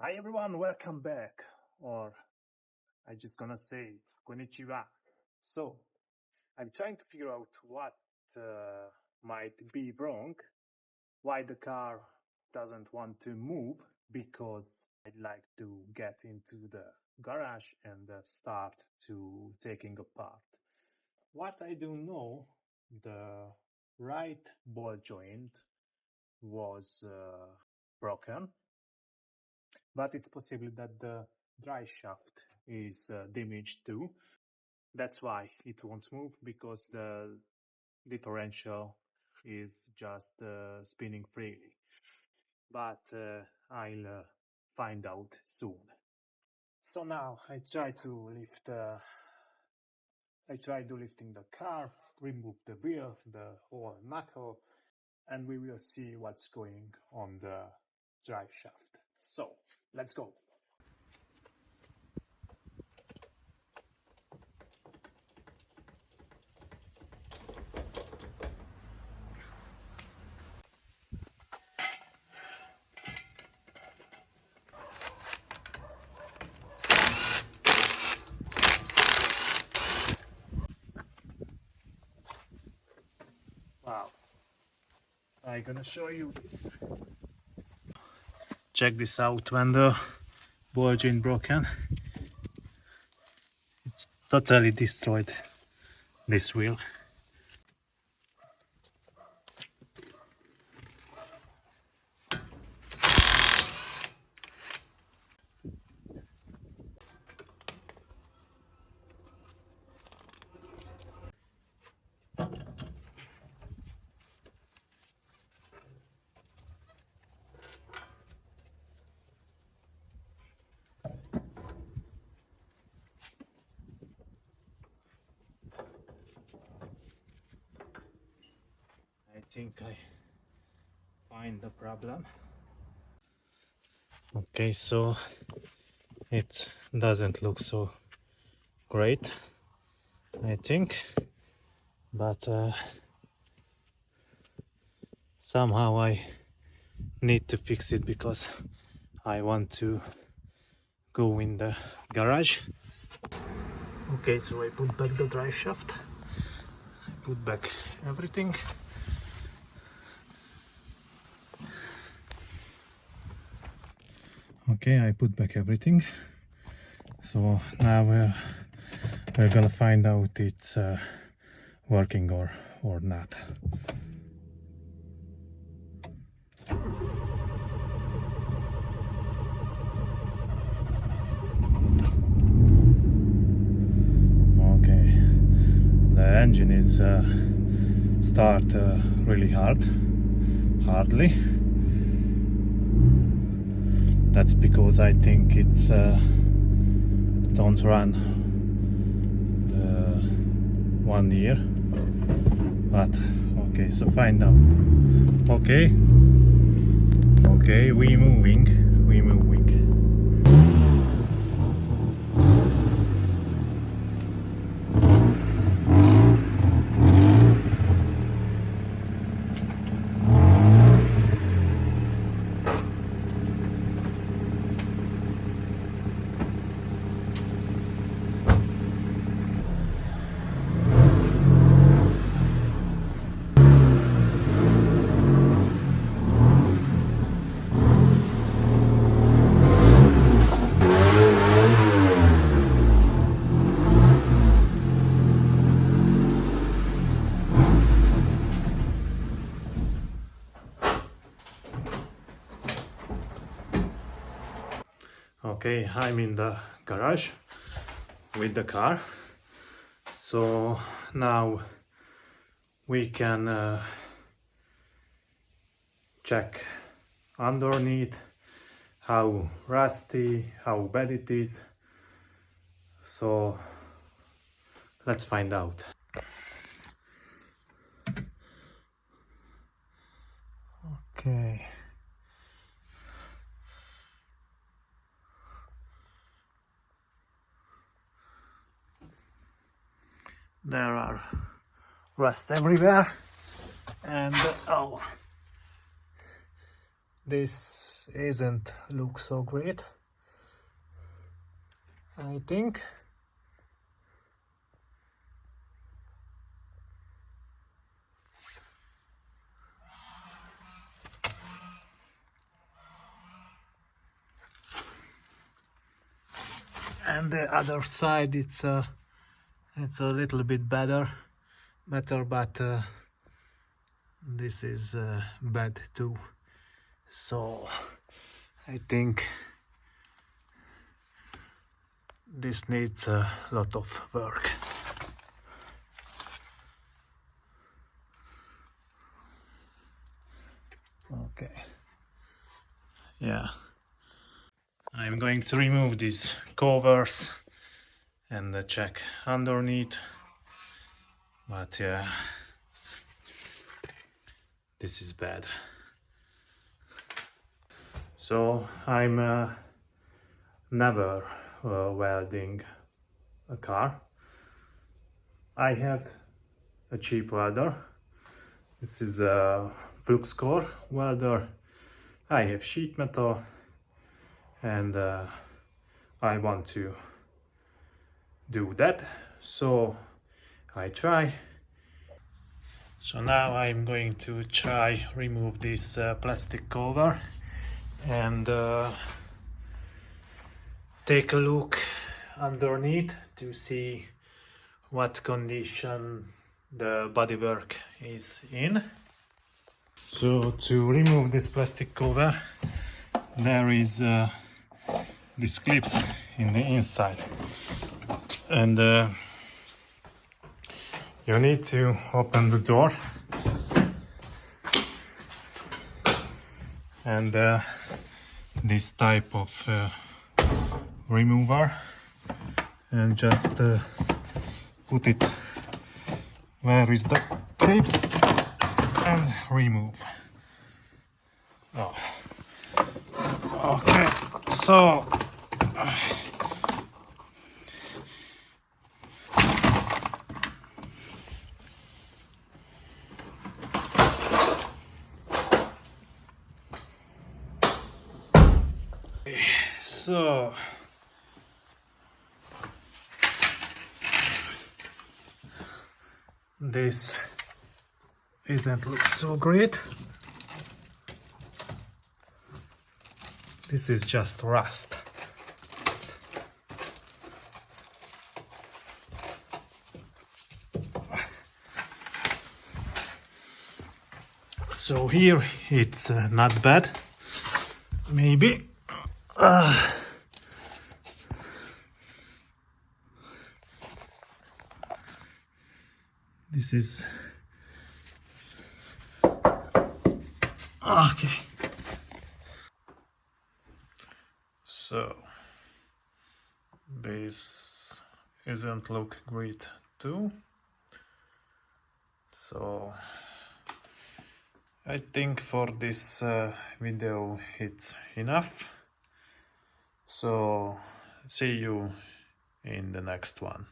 Hi everyone, welcome back, or I just gonna say konnichiwa. So, I'm trying to figure out what might be wrong, why the car doesn't want to move, because I'd like to get into the garage and start to taking apart. What I do know, the right ball joint was broken, but it's possible that the drive shaft is damaged too. That's why it won't move, because the differential is just spinning freely. But I'll find out soon. So now I try to lifting the car, remove the wheel, the whole knuckle, and we will see what's going on the drive shaft. So let's go. Wow, I'm gonna show you this. Check this out. When the ball joint broken, it's totally destroyed this wheel. I think I find the problem. Okay, so it doesn't look so great, I think, but somehow I need to fix it because I want to go in the garage. Okay, so I put back the drive shaft, I put back everything. Okay, I put back everything. So now we're gonna find out it's working or not. Okay, the engine is start really hardly. That's because I think it's don't run 1 year. But okay, so find out. Okay, we moving. Okay, I'm in the garage with the car. So now we can check underneath how rusty, how bad it is. So let's find out. Okay. There are rust everywhere, and oh, this isn't look so great. I think. And the other side, it's a little bit better, but this is bad too. So I think this needs a lot of work. Okay. Yeah. I'm going to remove these covers and check underneath. But yeah, this is bad. So I'm never welding a car. I have a cheap welder. This is a flux core welder. I have sheet metal, and I want to do that, so I try. So now I'm going to try remove this plastic cover and take a look underneath to see what condition the bodywork is in. So to remove this plastic cover, there is these clips in the inside, and you need to open the door and this type of remover, and just put it where is the clips and remove. Oh. Okay, so this isn't look so great. This is just rust. So here it's not bad, maybe. This is okay. So this isn't look great too. So I think for this video it's enough. So see you in the next one.